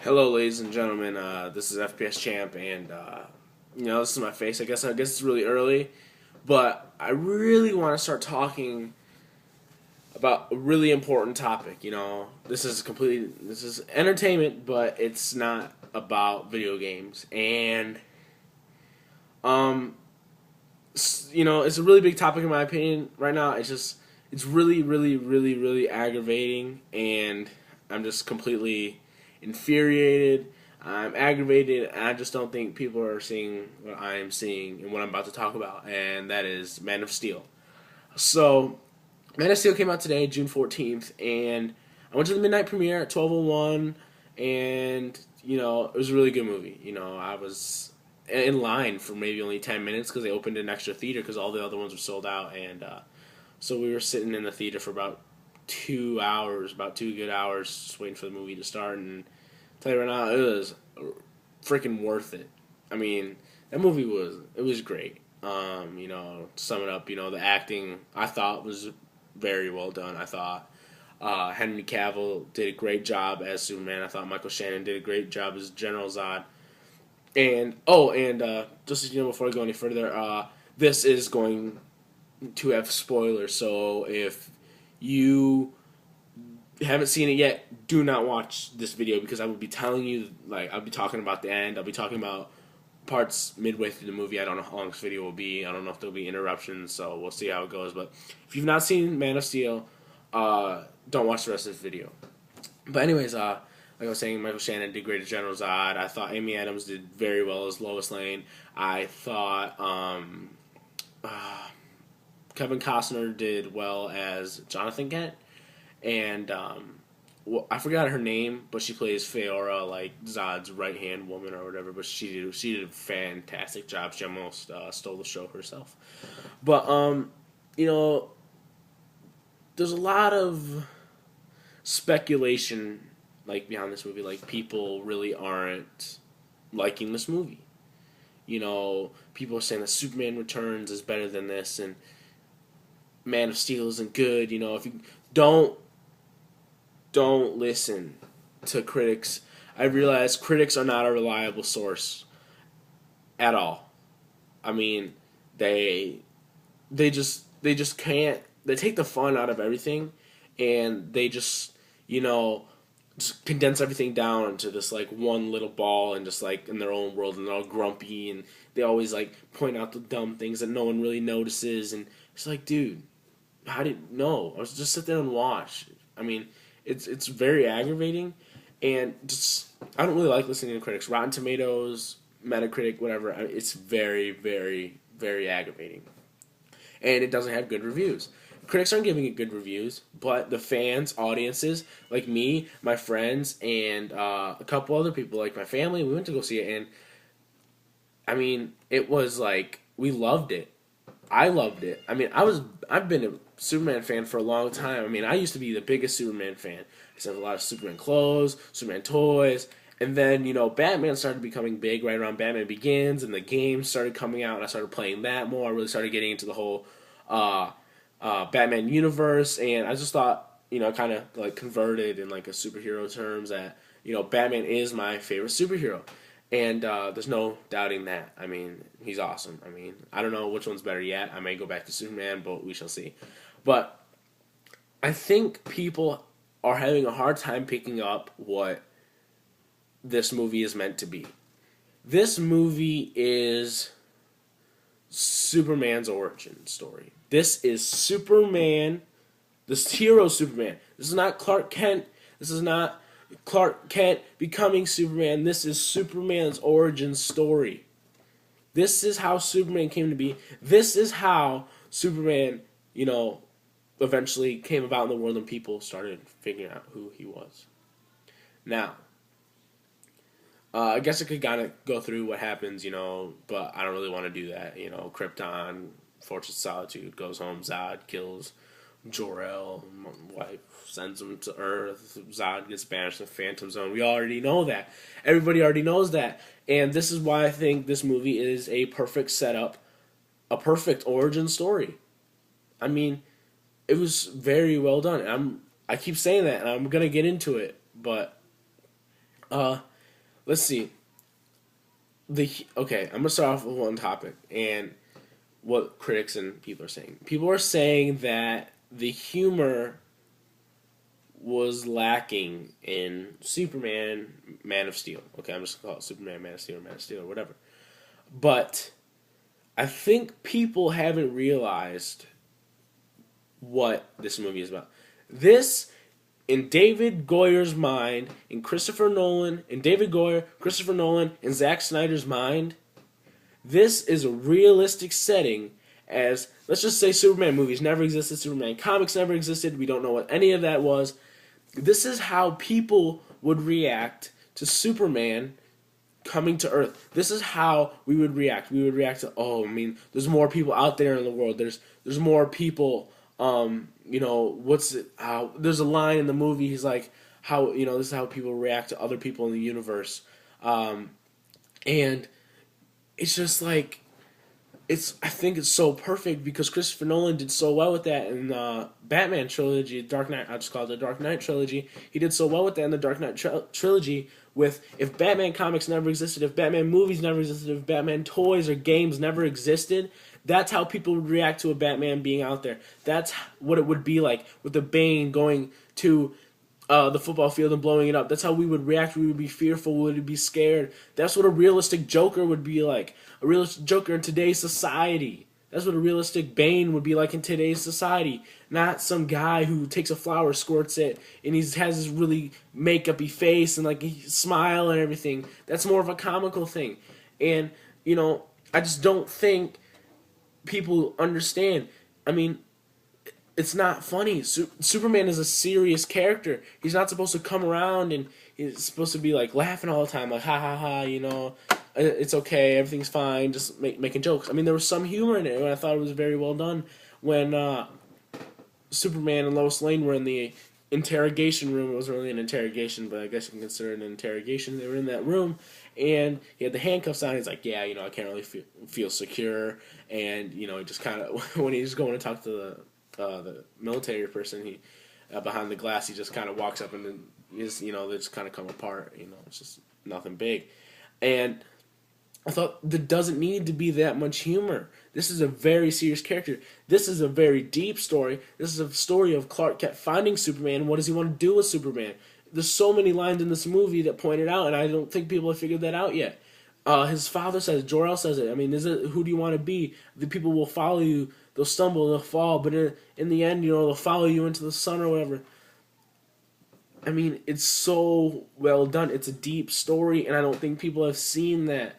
Hello, ladies and gentlemen. This is FPS Champ, and this is my face. I guess it's really early, but I really want to start talking about a really important topic. This is entertainment, but it's not about video games, and um, it's a really big topic in my opinion right now. It's really, really, really, really aggravating, and I'm just completely infuriated. I'm aggravated, and I just don't think people are seeing what I am seeing and what I'm about to talk about, and that is Man of Steel. So, Man of Steel came out today, June 14th, and I went to the midnight premiere at 12:01, and it was a really good movie. I was in line for maybe only 10 minutes because they opened an extra theater because all the other ones were sold out, and so we were sitting in the theater for about 2 hours, about 2 good hours, just waiting for the movie to start. And I'll tell you right now, it was freaking worth it. I mean, that movie was great. To sum it up, the acting I thought was very well done. I thought Henry Cavill did a great job as Superman. I thought Michael Shannon did a great job as General Zod. And just as you know, before I go any further, this is going to have spoilers. So if you haven't seen it yet, do not watch this video because I will be telling you, like, I'll be talking about the end. I'll be talking about parts midway through the movie. I don't know how long this video will be. I don't know if there'll be interruptions, so we'll see how it goes. But if you've not seen Man of Steel, don't watch the rest of this video. But anyways, like I was saying, Michael Shannon did great as General Zod. I thought Amy Adams did very well as Lois Lane. I thought Kevin Costner did well as Jonathan Kent, and I forgot her name, but she plays Feora, like Zod's right hand woman or whatever. But she did a fantastic job. She almost stole the show herself. But you know, there's a lot of speculation like behind this movie. Like people really aren't liking this movie. People are saying that Superman Returns is better than this, and Man of Steel isn't good. If you don't listen to critics. I realize critics are not a reliable source at all. I mean, they just can't. They take the fun out of everything, and they just condense everything down into this like one little ball and just like in their own world, and they're all grumpy, and they always like point out the dumb things that no one really notices, and it's like, dude, how did no? I was just sit there and watch. I mean, it's very aggravating, and just I don't really like listening to critics. Rotten Tomatoes, Metacritic, whatever. It's very, very, very aggravating, and it doesn't have good reviews. Critics aren't giving it good reviews, but the fans, audiences like me, my friends, and a couple other people like my family, we went to go see it, and I mean, it was like we loved it. I loved it. I mean, I've been a Superman fan for a long time. I mean, I used to be the biggest Superman fan. I used to have a lot of Superman clothes, Superman toys, and then Batman started becoming big right around Batman Begins, and the games started coming out, and I started playing that more. I really started getting into the whole uh, Batman universe, and I just thought kind of like converted in like a superhero terms that Batman is my favorite superhero. And there's no doubting that. I mean, he's awesome. I mean, I don't know which one's better yet. I may go back to Superman, but we shall see. But I think people are having a hard time picking up what this movie is meant to be. This movie is Superman's origin story. This is Superman, this hero Superman. This is not Clark Kent. This is not Clark Kent becoming Superman. This is Superman's origin story. This is how Superman came to be. This is how Superman, eventually came about in the world and people started figuring out who he was. Now, I guess I could kind of go through what happens, but I don't really want to do that. Krypton, Fortress of Solitude, goes home, Zod kills Jor-El, wife sends him to Earth. Zod gets banished to the Phantom Zone. We already know that. Everybody already knows that. And this is why I think this movie is a perfect setup, a perfect origin story. I mean, it was very well done. I keep saying that, and I'm gonna get into it, but let's see. Okay, I'm gonna start off with one topic and what critics and people are saying. People are saying that the humor was lacking in Superman, Man of Steel. Okay, I'm just gonna call it Superman, Man of Steel, or whatever. But I think people haven't realized what this movie is about. This, in David Goyer's mind, in David Goyer, Christopher Nolan, and Zack Snyder's mind, this is a realistic setting as, let's just say Superman movies never existed, Superman comics never existed, we don't know what any of that was. This is how people would react to Superman coming to Earth. This is how we would react. We would react to, oh, I mean, there's more people out there in the world. There's more people. What's it? There's a line in the movie. He's like, how this is how people react to other people in the universe, and it's just like I think it's so perfect because Christopher Nolan did so well with that in the Batman trilogy, Dark Knight. I just call it the Dark Knight trilogy. He did so well with that in the Dark Knight trilogy. With if Batman comics never existed, if Batman movies never existed, if Batman toys or games never existed, that's how people would react to a Batman being out there. That's what it would be like with the Bane going to the football field and blowing it up. That's how we would react. We would be fearful. We would be scared. That's what a realistic Joker would be like. A realistic Joker in today's society. That's what a realistic Bane would be like in today's society. Not some guy who takes a flower, squirts it, and he has this really make-uppy face and like a smile and everything. That's more of a comical thing. And, I just don't think people understand. I mean, it's not funny. Superman is a serious character. He's not supposed to come around and he's supposed to be like laughing all the time, like ha ha ha, it's okay, everything's fine, just making jokes. I mean, there was some humor in it, and I thought it was very well done when Superman and Lois Lane were in the interrogation room. It wasn't really an interrogation, but I guess you can consider it an interrogation. They were in that room, and he had the handcuffs on. He's like, yeah, I can't really feel secure, and he just kind of when he's going to talk to the military person, he behind the glass, he just kind of walks up and then they just kind of come apart. It's just nothing big, and I thought there doesn't need to be that much humor. This is a very serious character. This is a very deep story. This is a story of Clark Kent finding Superman. What does he want to do with Superman? There's so many lines in this movie that point it out, and I don't think people have figured that out yet. His father says it. Jor-El says it. I mean, who do you want to be? The people will follow you. They'll stumble. They'll fall. But in the end, they'll follow you into the sun or whatever. I mean, it's so well done. It's a deep story, and I don't think people have seen that.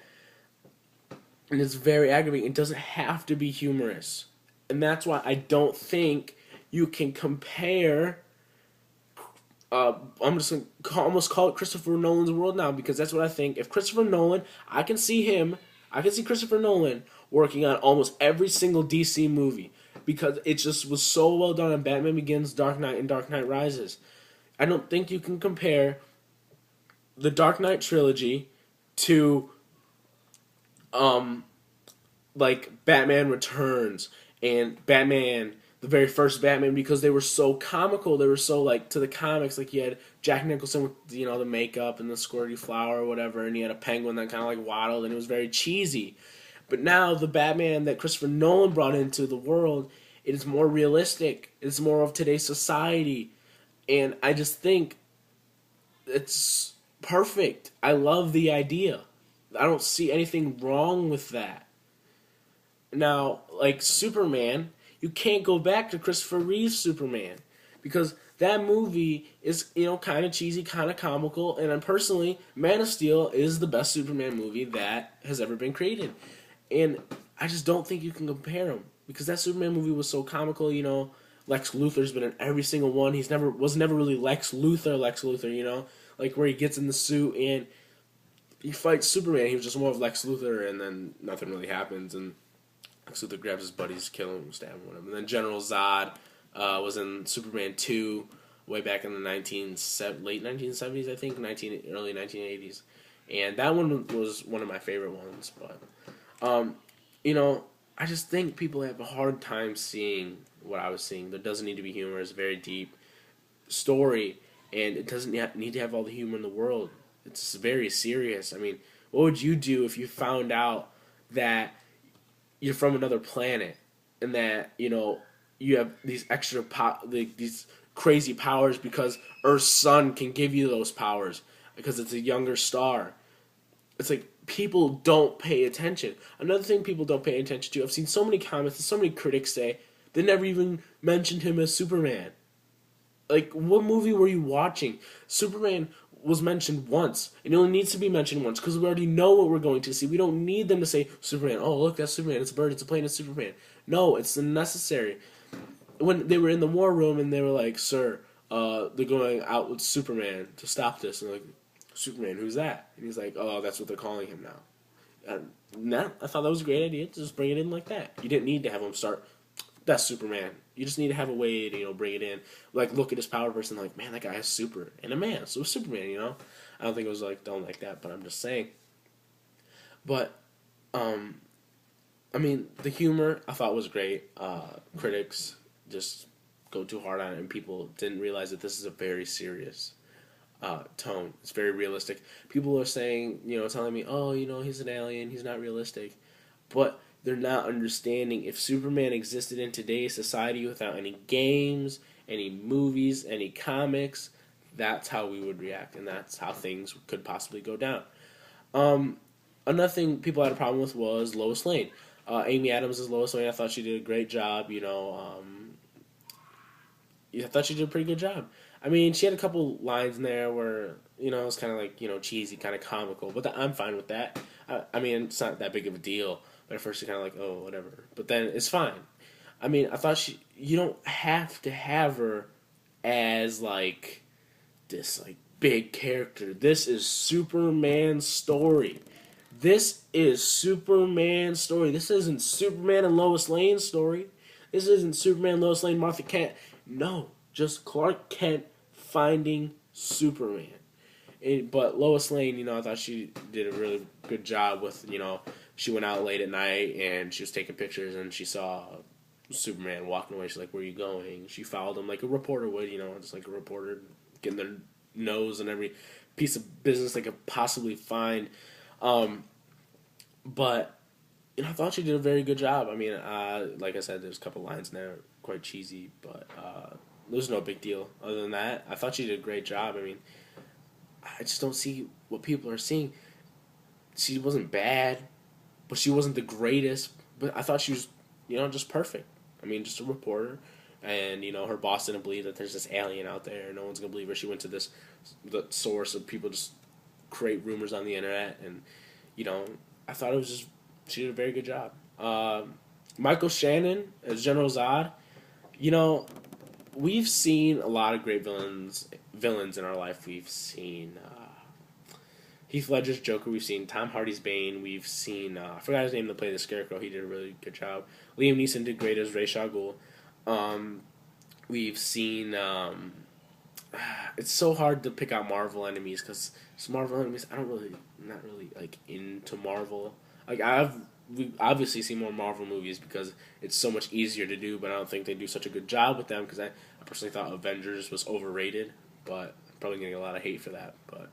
And it's very aggravating. It doesn't have to be humorous. And that's why I don't think you can compare. I'm just going to almost call it Christopher Nolan's world now, because that's what I think. If Christopher Nolan, I can see Christopher Nolan working on almost every single DC movie, because it just was so well done in Batman Begins, Dark Knight, and Dark Knight Rises. I don't think you can compare the Dark Knight trilogy to like Batman Returns and Batman, the very first Batman, because they were so comical. They were so like to the comics. Like you had Jack Nicholson with the makeup and the squirty flower or whatever, and he had a penguin that kind of like waddled, and it was very cheesy. But now the Batman that Christopher Nolan brought into the world, it is more realistic. It's more of today's society, and I just think it's perfect. I love the idea. I don't see anything wrong with that. Now, like Superman, you can't go back to Christopher Reeve's Superman, because that movie is, kind of cheesy, kind of comical, and personally, Man of Steel is the best Superman movie that has ever been created. And I just don't think you can compare them, because that Superman movie was so comical. Lex Luthor's been in every single one. Was never really Lex Luthor, like where he gets in the suit and he fights Superman. He was just more of Lex Luthor, and then nothing really happens, and Lex Luthor grabs his buddies, kill him, stab him, whatever. And then General Zod was in Superman 2 way back in the late 1970s, I think, early 1980s. And that one was one of my favorite ones. But, I just think people have a hard time seeing what I was seeing. There doesn't need to be humor. It's a very deep story, and it doesn't need to have all the humor in the world. It's very serious. I mean, what would you do if you found out that you're from another planet and that you have these like these crazy powers because Earth's sun can give you those powers because it's a younger star. It's like people don't pay attention. Another thing people don't pay attention to. I've seen so many comments and so many critics say they never even mentioned him as Superman. Like, what movie were you watching? Superman was mentioned once, and it only needs to be mentioned once because we already know what we're going to see. We don't need them to say Superman. Oh, look, that's Superman. It's a bird. It's a plane. It's Superman. No, it's unnecessary. When they were in the war room and they were like, "Sir, they're going out with Superman to stop this," and they're like, "Superman, who's that?" And he's like, "Oh, that's what they're calling him now." And I thought that was a great idea. Just bring it in like that. You didn't need to have him start. That's Superman. You just need to have a way to bring it in. Like, look at his power person. Like, man, that guy has super and a man. So it's Superman. I don't think it was like done like that. But I'm just saying. But I mean, the humor I thought was great. Critics just go too hard on it, and people didn't realize that this is a very serious tone. It's very realistic. People are saying, telling me, oh, he's an alien. He's not realistic. But they're not understanding if Superman existed in today's society without any games, any movies, any comics, that's how we would react, and that's how things could possibly go down. Another thing people had a problem with was Lois Lane. Amy Adams is Lois Lane. I thought she did a great job. I thought she did a pretty good job. I mean, she had a couple lines in there where it was kind of like cheesy, kind of comical, but I'm fine with that. I mean, it's not that big of a deal. But at first, you're kind of like, oh, whatever. But then it's fine. I mean, I thought you don't have to have her as like this like big character. This is Superman's story. This is Superman's story. This isn't Superman and Lois Lane's story. This isn't Superman, Lois Lane, Martha Kent. No, just Clark Kent finding Superman. But Lois Lane, I thought she did a really good job with, she went out late at night and she was taking pictures and she saw Superman walking away. She's like, where are you going? She followed him like a reporter would, just like a reporter getting their nose and every piece of business they could possibly find. But I thought she did a very good job. I mean, like I said, there's a couple lines in there quite cheesy, but there's no big deal. Other than that, I thought she did a great job. I mean, I just don't see what people are seeing. She wasn't bad, but she wasn't the greatest. But I thought she was, just perfect. I mean, just a reporter. And, her boss didn't believe that there's this alien out there. No one's going to believe her. She went to the source of people just create rumors on the internet. And, I thought it was just, she did a very good job. Michael Shannon as General Zod. We've seen a lot of great villains in our life. We've seen Heath Ledger's Joker. We've seen Tom Hardy's Bane. We've seen I forgot his name to play the Scarecrow. He did a really good job. Liam Neeson did great as Ra's al Ghul. We've seen it's so hard to pick out Marvel enemies because Marvel enemies I'm not really like into Marvel. Like we obviously see more Marvel movies because it's so much easier to do, but I don't think they do such a good job with them because I personally thought Avengers was overrated, but I'm probably getting a lot of hate for that. But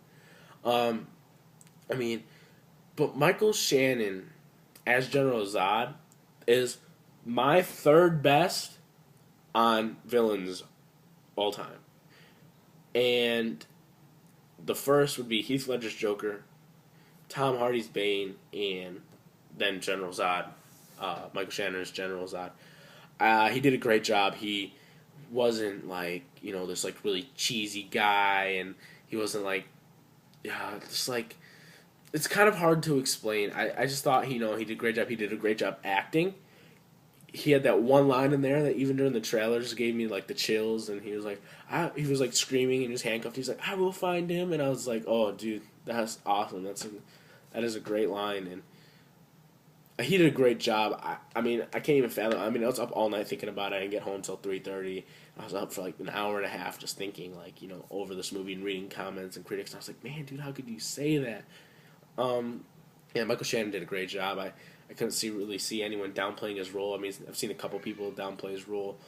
but Michael Shannon as General Zod is my third best on villains all time. And the first would be Heath Ledger's Joker, Tom Hardy's Bane, and then General Zod. Michael Shannon as General Zod. He did a great job. He wasn't like, this like really cheesy guy, and he wasn't like, just like, it's kind of hard to explain. I just thought, he did a great job. He did a great job acting. He had that one line in there that even during the trailers gave me like the chills, and he was like, screaming and he was handcuffed. He's like, I will find him, and I was like, oh, dude, that's awesome. That is a great line, and he did a great job. I mean, I can't even fathom. I mean, I was up all night thinking about it. I didn't get home until 3:30. I was up for like an hour and a half just thinking, like, over this movie and reading comments and critics. And I was like, man, dude, how could you say that? Yeah, Michael Shannon did a great job. I couldn't really see anyone downplaying his role. I mean, I've seen a couple people downplay his role,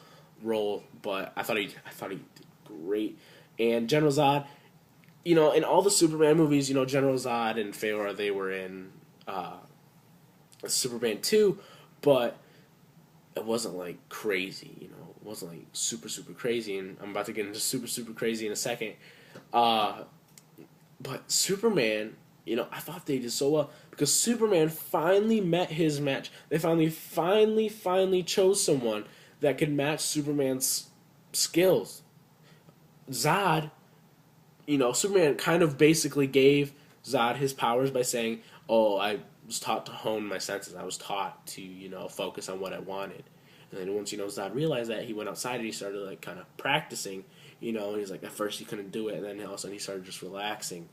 but I thought he did great. And General Zod, in all the Superman movies, General Zod and Feora, they were in Superman 2, but it wasn't like crazy, it wasn't like super, super crazy, and I'm about to get into super, super crazy in a second. But Superman, I thought they did so well because Superman finally met his match. They finally chose someone that could match Superman's skills. Zod, Superman kind of basically gave Zod his powers by saying, "Oh, I was taught to hone my senses. I was taught to, focus on what I wanted." And then once, Zod realized that, he went outside and he started, like, kind of practicing, and he's like, at first he couldn't do it, and then all of a sudden he started just relaxing,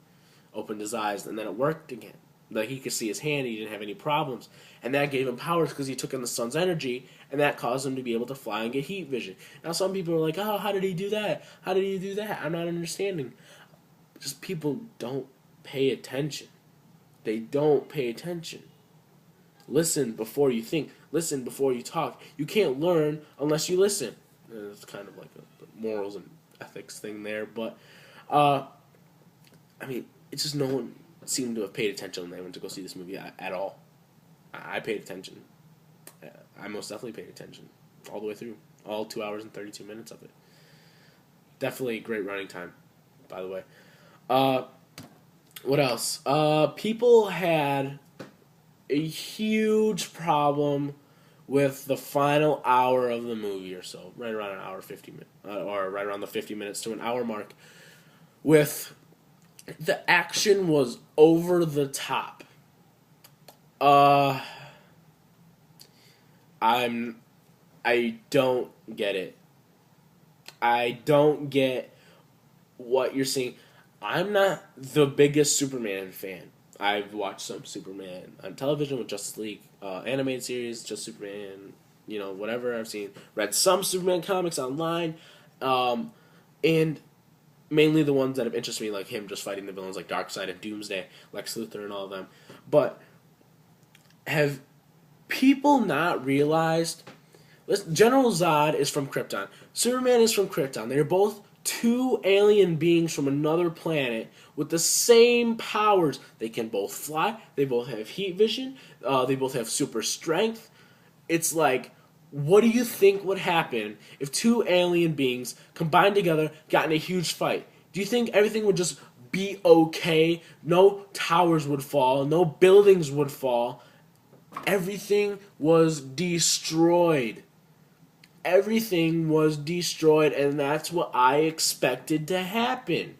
opened his eyes, and then it worked again. Like, he could see his hand, he didn't have any problems. And that gave him powers because he took in the sun's energy, and that caused him to be able to fly and get heat vision. Now, some people are like, oh, how did he do that? How did he do that? I'm not understanding. Just people don't pay attention. They don't pay attention. Listen before you think. Listen before you talk. You can't learn unless you listen. It's kind of like a morals and ethics thing there, but it's just no one seemed to have paid attention when they went to go see this movie at all. I paid attention. I most definitely paid attention all the way through, all 2 hours and 32 minutes of it. Definitely great running time, by the way. What else? People had a huge problem with the final hour of the movie or so, right around an hour 50 minutes, or right around the 50 minutes to an hour mark, with the action was over the top. I don't get it. I don't get what you're seeing. I'm not the biggest Superman fan. I've watched some Superman on television with Justice League animated series, just Superman, whatever I've seen. Read some Superman comics online, and mainly the ones that have interested me, like him just fighting the villains like Darkseid and Doomsday, Lex Luthor and all of them. But have people not realized... Listen, General Zod is from Krypton. Superman is from Krypton. They're both two alien beings from another planet with the same powers. They can both fly. They both have heat vision. They both have super strength. It's like, what do you think would happen if two alien beings combined together got in a huge fight? Do you think everything would just be okay? No towers would fall. No buildings would fall. Everything was destroyed. Everything was destroyed, and that's what I expected to happen.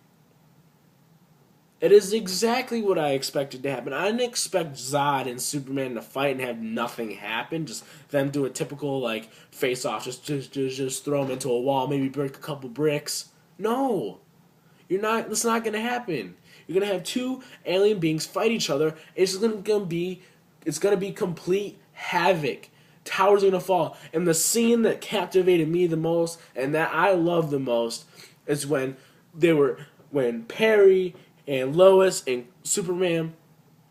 It is exactly what I expected to happen. I didn't expect Zod and Superman to fight and have nothing happen. Just them do a typical, like, face-off. Just throw them into a wall, maybe break a couple bricks. No. You're not. That's not going to happen. You're going to have two alien beings fight each other. It's going to be complete havoc. Towers are going to fall. And the scene that captivated me the most and that I love the most is when Perry and Lois and Superman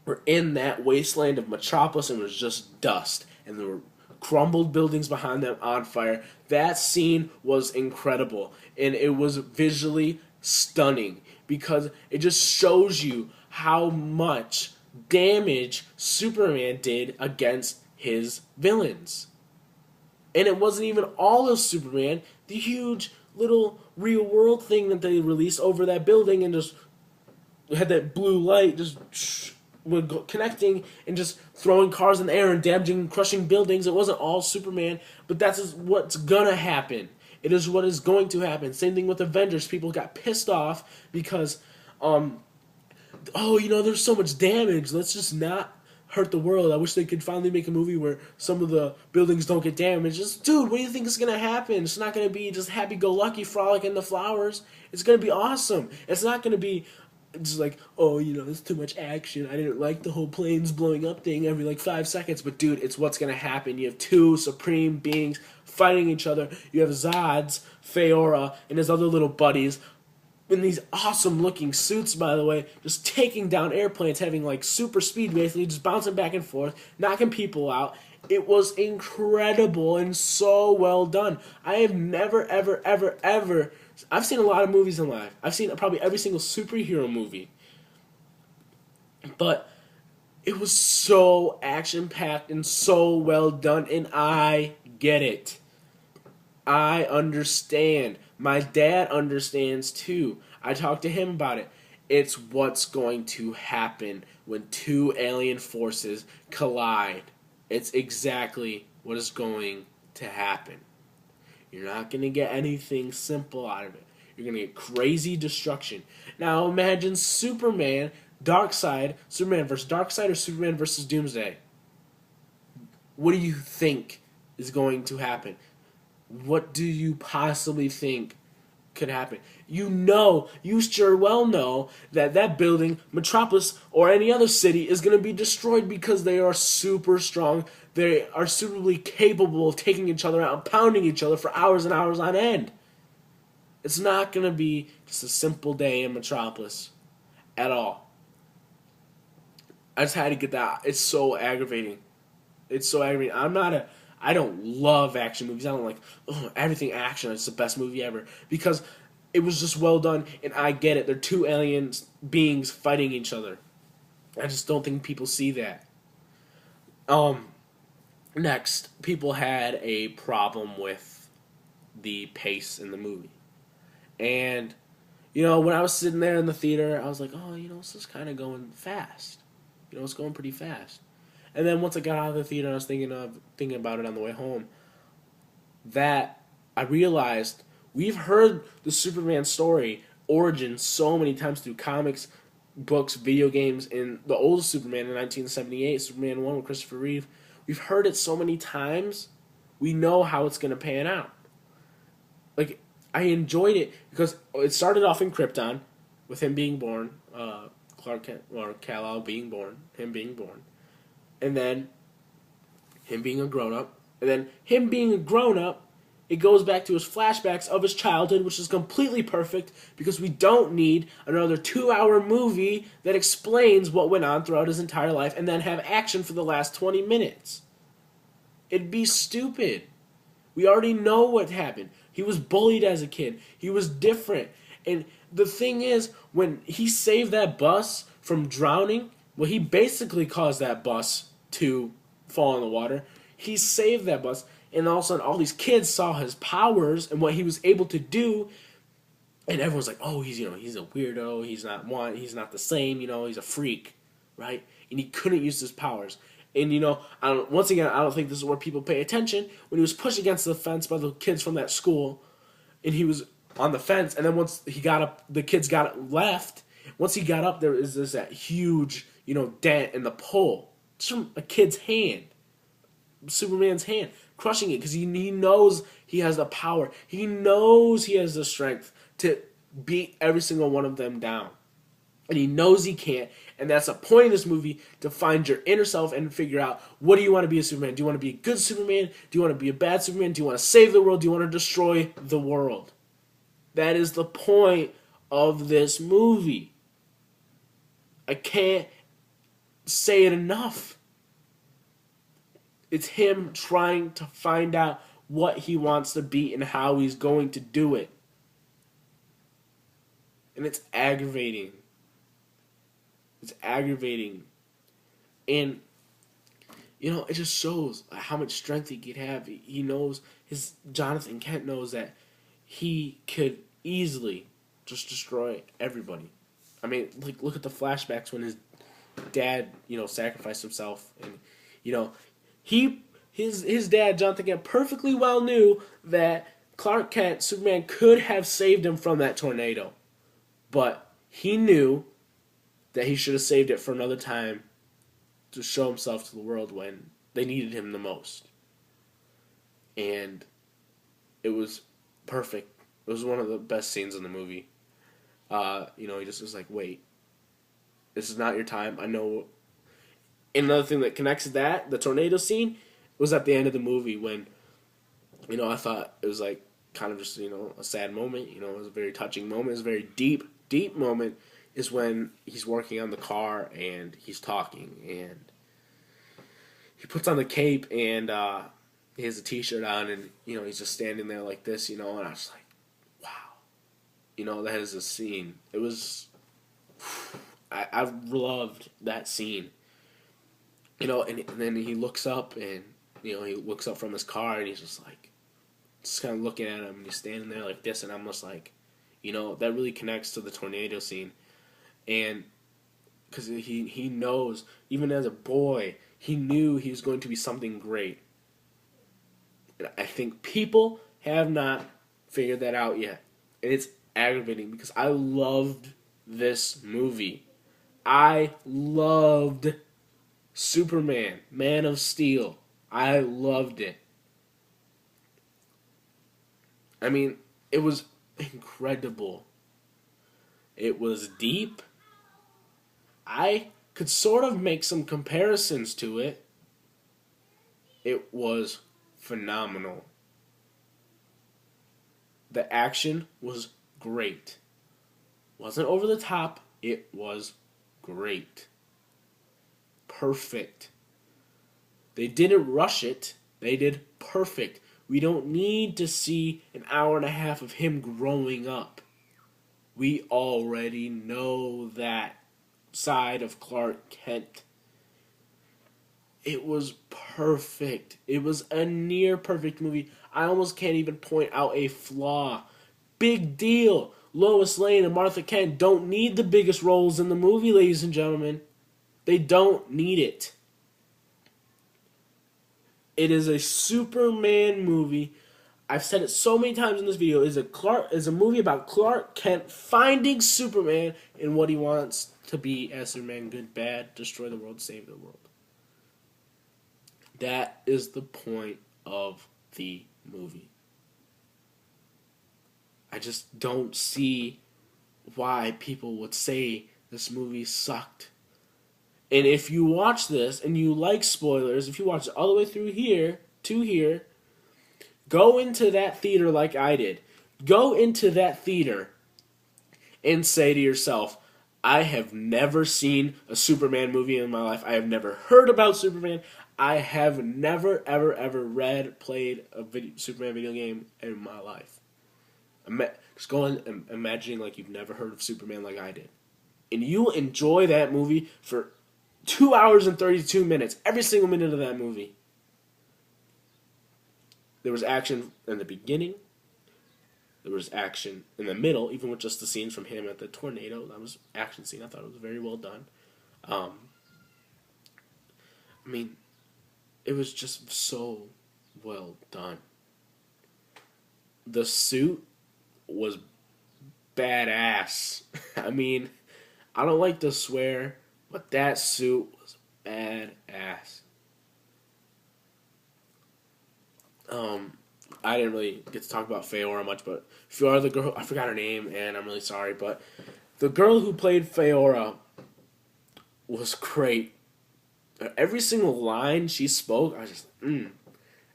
were in that wasteland of Metropolis and it was just dust. And there were crumbled buildings behind them on fire. That scene was incredible. And it was visually stunning because it just shows you how much damage Superman did against his villains. And it wasn't even all of Superman. The huge little real world thing that they released over that building and just had that blue light just connecting and just throwing cars in the air and damaging and crushing buildings. It wasn't all Superman, but that's what's gonna happen. It is what is going to happen. Same thing with Avengers. People got pissed off because there's so much damage. Let's just not hurt the world. I wish they could finally make a movie where some of the buildings don't get damaged. Just, dude, what do you think is going to happen? It's not going to be just happy-go-lucky frolic in the flowers. It's going to be awesome. It's not going to be just like, there's too much action. I didn't like the whole planes blowing up thing every, 5 seconds. But, dude, it's what's going to happen. You have two supreme beings fighting each other. You have Zod's, Feora, and his other little buddies in these awesome looking suits, by the way, just taking down airplanes, having super speed, basically, just bouncing back and forth, knocking people out. It was incredible and so well done. I have never, ever, ever, ever I've seen a lot of movies in life. I've seen probably every single superhero movie. But it was so action-packed and so well done, and I get it. I understand. My dad understands too. I talked to him about it. It's what's going to happen when two alien forces collide. It's exactly what is going to happen. You're not going to get anything simple out of it. You're going to get crazy destruction. Now imagine Superman, Darkseid, Superman versus Darkseid, or Superman versus Doomsday. What do you think is going to happen? What do you possibly think could happen? You sure well know that building, Metropolis, or any other city is going to be destroyed because they are super strong. They are suitably capable of taking each other out and pounding each other for hours and hours on end. It's not going to be just a simple day in Metropolis at all. I just had to get that. It's so aggravating. It's so aggravating. I don't love action movies. I don't like, everything action. It's the best movie ever. Because it was just well done, and I get it. They're two alien beings fighting each other. I just don't think people see that. Next, people had a problem with the pace in the movie. And, when I was sitting there in the theater, I was like, this is kind of going fast. It's going pretty fast. And then once I got out of the theater, I was thinking about it on the way home, that I realized we've heard the Superman story, origin, so many times through comics, books, video games, and the old Superman in 1978, Superman 1 with Christopher Reeve. We've heard it so many times, we know how it's going to pan out. Like, I enjoyed it because it started off in Krypton, with him being born, Clark Kent, or Kal-El being born, him being born. And then him being a grown-up. And then him being a grown-up, it goes back to his flashbacks of his childhood, which is completely perfect because we don't need another 2-hour movie that explains what went on throughout his entire life and then have action for the last 20 minutes. It'd be stupid. We already know what happened. He was bullied as a kid. He was different. And the thing is, when he saved that bus from drowning, well, he basically caused that bus to fall in the water. He saved that bus, and all of a sudden, all these kids saw his powers and what he was able to do, and everyone's like, "Oh, he's a weirdo. He's not the same. He's a freak, right?" And he couldn't use his powers. And once again, I don't think this is where people pay attention. When he was pushed against the fence by the kids from that school, and he was on the fence, and then once he got up, the kids left. Once he got up, there is that huge, dent in the pole. Just from a kid's hand. Superman's hand. Crushing it because he knows he has the power. He knows he has the strength to beat every single one of them down. And he knows he can't. And that's the point of this movie, to find your inner self and figure out, what do you want to be as Superman? Do you want to be a good Superman? Do you want to be a bad Superman? Do you want to save the world? Do you want to destroy the world? That is the point of this movie. I can't say it enough. It's him trying to find out what he wants to be and how he's going to do it. And it's aggravating. It's aggravating. And, it just shows how much strength he could have. He knows, Jonathan Kent knows that he could easily just destroy everybody. I mean, look at the flashbacks when his dad, sacrificed himself. And, his dad, Jonathan Kent, perfectly well knew that Clark Kent, Superman, could have saved him from that tornado. But he knew that he should have saved it for another time to show himself to the world when they needed him the most. And it was perfect. It was one of the best scenes in the movie. He just was like, wait, this is not your time. I know. And another thing that connects to that, the tornado scene, was at the end of the movie when, I thought it was like kind of just, a sad moment. It was a very touching moment. It was a very deep, deep moment, is when he's working on the car and he's talking and he puts on the cape and he has a t-shirt on and, he's just standing there like this, and I was like, wow. That is a scene. It was. I loved that scene. And then he looks up and he looks up from his car and he's just kind of looking at him and he's standing there like this and I'm just like, that really connects to the tornado scene, and because he knows even as a boy he knew he was going to be something great. And I think people have not figured that out yet, and it's aggravating because I loved this movie. I loved Superman, Man of Steel. I loved it. I mean, it was incredible. It was deep. I could sort of make some comparisons to it. It was phenomenal. The action was great. Wasn't over the top. It was great. Perfect. They didn't rush it. They did perfect. We don't need to see an hour and a half of him growing up. We already know that side of Clark Kent. It was perfect. It was a near perfect movie. I almost can't even point out a flaw. Big deal. Lois Lane and Martha Kent don't need the biggest roles in the movie, ladies and gentlemen. They don't need it. It is a Superman movie. I've said it so many times in this video. It is a movie about Clark Kent finding Superman and what he wants to be as Superman. Good, bad, destroy the world, save the world. That is the point of the movie. I just don't see why people would say this movie sucked. And if you watch this and you like spoilers, if you watch it all the way through here to here, go into that theater like I did. Go into that theater and say to yourself, I have never seen a Superman movie in my life. I have never heard about Superman. I have never, ever, ever played a Superman video game in my life. Just go and imagining like you've never heard of Superman like I did. And you enjoy that movie for 2 hours and 32 minutes. Every single minute of that movie. There was action in the beginning. There was action in the middle, even with just the scenes from him at the tornado. That was action scene. I thought it was very well done. It was just so well done. The suit was badass. I don't like to swear, but that suit was badass. I didn't really get to talk about Faora much, but Faora, the girl, I forgot her name, and I'm really sorry, but the girl who played Faora was great. Every single line she spoke, I was just,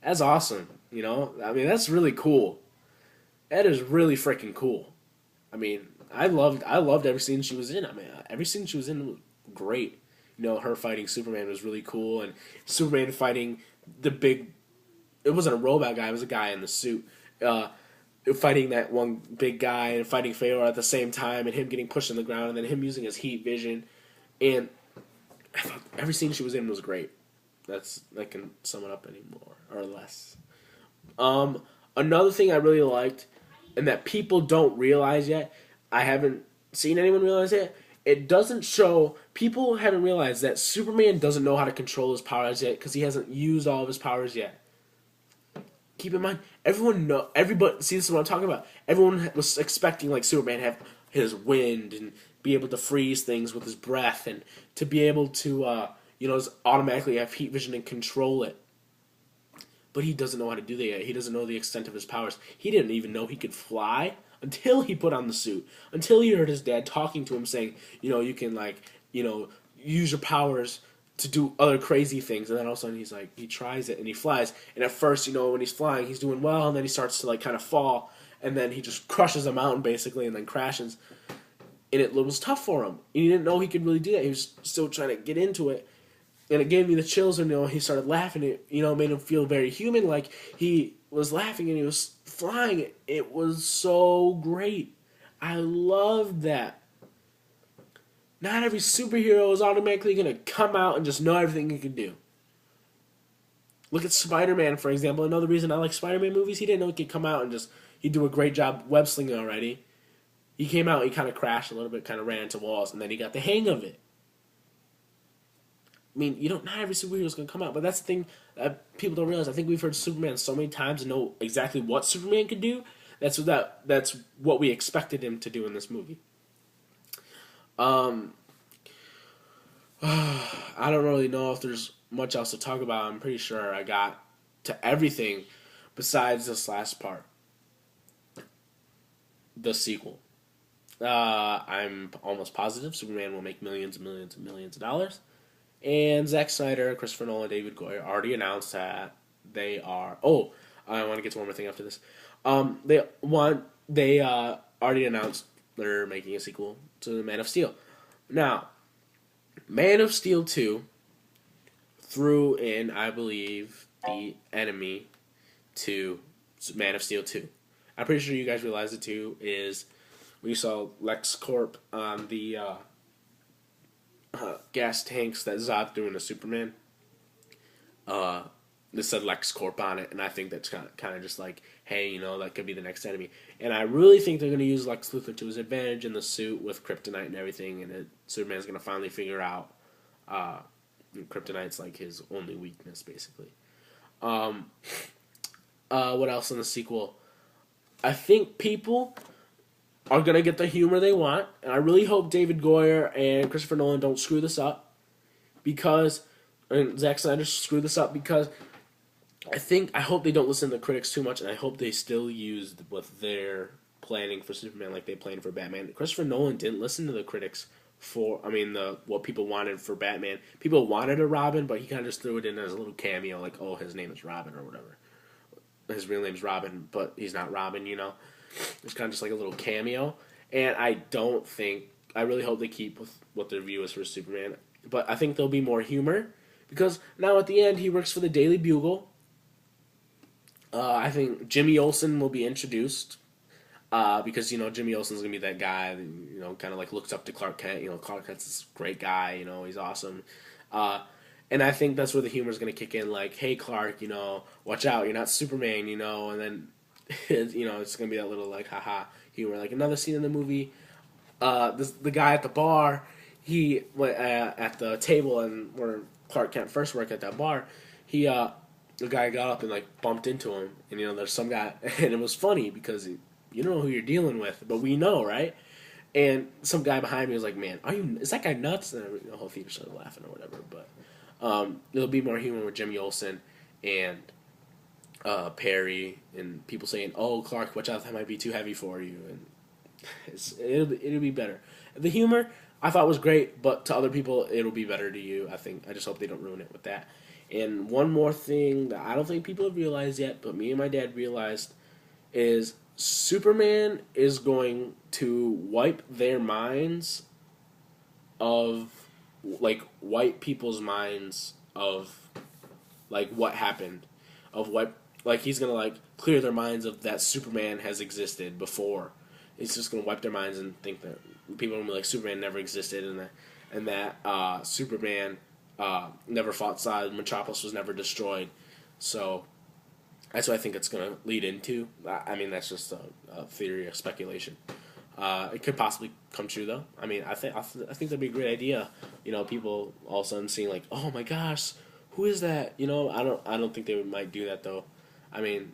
that's awesome, that's really cool. That is really freaking cool. I loved every scene she was in. Every scene she was in was great. Her fighting Superman was really cool, and Superman fighting the big, it wasn't a robot guy, it was a guy in the suit, fighting that one big guy and fighting Faora at the same time, and him getting pushed on the ground, and then him using his heat vision, and I thought every scene she was in was great. I can sum it up any more or less. Another thing I really liked, and that people don't realize yet, I haven't seen anyone realize it, it doesn't show, people haven't realized that Superman doesn't know how to control his powers yet because he hasn't used all of his powers yet. Keep in mind, everybody, see, this is what I'm talking about. Everyone was expecting like Superman to have his wind and be able to freeze things with his breath and to be able to, automatically have heat vision and control it. But he doesn't know how to do that yet. He doesn't know the extent of his powers. He didn't even know he could fly until he put on the suit. Until he heard his dad talking to him saying, you can use your powers to do other crazy things. And then all of a sudden he tries it and he flies. And at first, when he's flying, he's doing well. And then he starts to kind of fall. And then he just crushes a mountain basically and then crashes. And it was tough for him. And he didn't know he could really do that. He was still trying to get into it. And it gave me the chills, and he started laughing. It made him feel very human, like he was laughing and he was flying. It was so great. I love that. Not every superhero is automatically going to come out and just know everything he can do. Look at Spider-Man, for example. Another reason I like Spider-Man movies, he didn't know he could come out and just, he'd do a great job web slinging already. He came out, he kind of crashed a little bit, kind of ran into walls, and then he got the hang of it. I mean, not every superhero is going to come out, but that's the thing that people don't realize. I think we've heard Superman so many times and know exactly what Superman can do. That's what we expected him to do in this movie. I don't really know if there's much else to talk about. I'm pretty sure I got to everything besides this last part. The sequel. I'm almost positive Superman will make millions and millions and millions of dollars. And Zack Snyder, Christopher Nolan, David Goyer already announced that they are. Oh, I want to get to one more thing after this. They already announced they're making a sequel to Man of Steel. Now, Man of Steel 2 threw in, I believe, the enemy to Man of Steel 2. I'm pretty sure you guys realize it too. Is we saw LexCorp on the gas tanks that Zod threw into Superman. This said LexCorp on it, and I think that's kind of just like, hey, that could be the next enemy. And I really think they're going to use Lex Luthor to his advantage in the suit with kryptonite and everything, and Superman's going to finally figure out kryptonite's like his only weakness, basically. What else in the sequel? I think people are going to get the humor they want, and I really hope David Goyer and Christopher Nolan don't screw this up, and Zack Snyder screw this up, because I hope they don't listen to the critics too much, and I hope they still use what they're planning for Superman like they planned for Batman. Christopher Nolan didn't listen to the critics what people wanted for Batman. People wanted a Robin, but he kind of just threw it in as a little cameo, like, oh, his name is Robin or whatever. His real name's Robin, but he's not Robin, It's kind of just like a little cameo. And I really hope they keep with what their view is for Superman. But I think there'll be more humor, because now at the end he works for the Daily Bugle. I think Jimmy Olsen will be introduced, because Jimmy Olsen's gonna be that guy that, kind of like looks up to Clark Kent. Clark Kent's this great guy. He's awesome. And I think that's where the humor is gonna kick in. Like, hey Clark, watch out, you're not Superman. And then it's gonna be that little like haha humor. Like another scene in the movie, the guy at the bar, he went at the table, and where Clark Kent first worked at that bar, the guy got up and like bumped into him, and there's some guy, and it was funny because you don't know who you're dealing with, but we know, right? And some guy behind me was like, "Man, is that guy nuts?" And the whole theater started laughing or whatever. But there'll be more humor with Jimmy Olsen and Perry, and people saying, "Oh, Clark, watch out, that might be too heavy for you," and it'll be better. The humor I thought was great, but to other people it'll be better to you. I just hope they don't ruin it with that. And one more thing that I don't think people have realized yet, but me and my dad realized, is Superman is going to wipe their minds of, like, white people's minds of, like, what happened. He's going to, like, clear their minds of that Superman has existed before. He's just going to wipe their minds and think that people are going to be like, Superman never existed, and that Superman never fought Zod. Metropolis was never destroyed. So that's what I think it's going to lead into. I mean, that's just a theory, a speculation. It could possibly come true, though. I mean, I think that'd be a great idea. People all of a sudden seeing like, oh my gosh, who is that? I don't think they might do that though. I mean,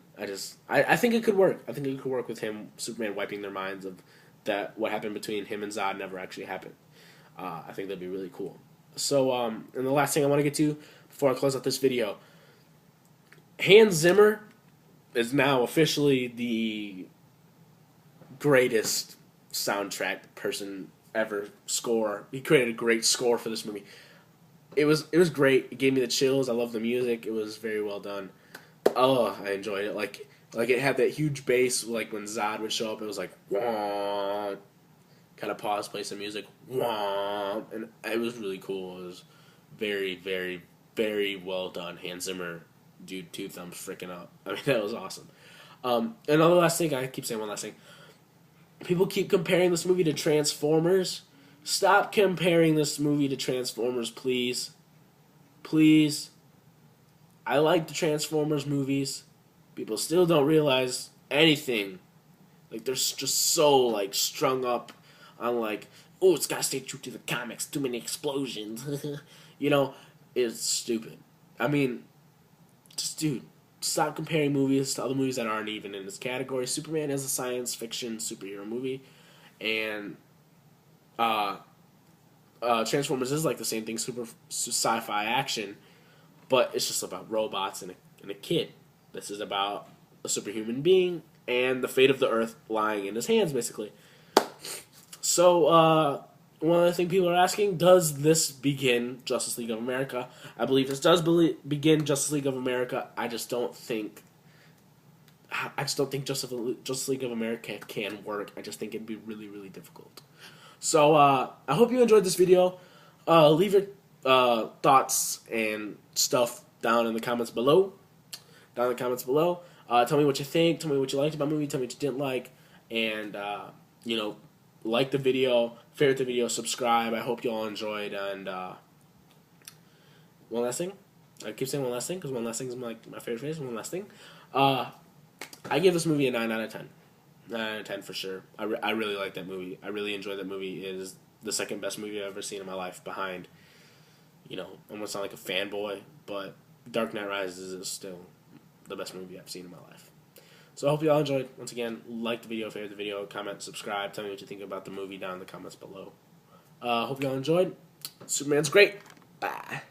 I think it could work. I think it could work with Superman wiping their minds of that what happened between him and Zod never actually happened. I think that'd be really cool. So, and the last thing I want to get to before I close out this video, Hans Zimmer is now officially the greatest soundtrack person ever score. He created a great score for this movie. It was great. It gave me the chills. I love the music. It was very well done. Oh, I enjoyed it. Like it had that huge bass. Like when Zod would show up, it was like wah, kind of pause, play some music, wah, and it was really cool. It was very, very, very well done. Hans Zimmer, dude, two thumbs freaking up. I mean, that was awesome. Another last thing, I keep saying one last thing. People keep comparing this movie to Transformers. Stop comparing this movie to Transformers, please. Please. I like the Transformers movies. People still don't realize anything. Like, they're just so, like, strung up on, like, oh, it's gotta stay true to the comics. Too many explosions. You know, it's stupid. I mean, just, dude, stop comparing movies to other movies that aren't even in this category. Superman is a science fiction superhero movie. And, Transformers is like the same thing, super sci-fi action, but it's just about robots and a kid. This is about a superhuman being and the fate of the Earth lying in his hands, basically. So, one other thing people are asking, does this begin Justice League of America? I believe this does begin Justice League of America. I just don't think Justice League of America can work. I just think it'd be really, really difficult. So, I hope you enjoyed this video. Leave your thoughts and stuff down in the comments below. Tell me what you think. Tell me what you liked about the movie. Tell me what you didn't like. And, like the video, favorite the video, subscribe. I hope you all enjoyed. And one last thing. I keep saying one last thing because one last thing is my favorite phrase. One last thing. I give this movie a 9 out of 10. 9 out of 10 for sure. I really like that movie. I really enjoy that movie. It is the second best movie I've ever seen in my life behind, almost sound like a fanboy, but Dark Knight Rises is still the best movie I've seen in my life. So I hope you all enjoyed. Once again, like the video, favorite the video, comment, subscribe. Tell me what you think about the movie down in the comments below. Hope you all enjoyed. Superman's great. Bye.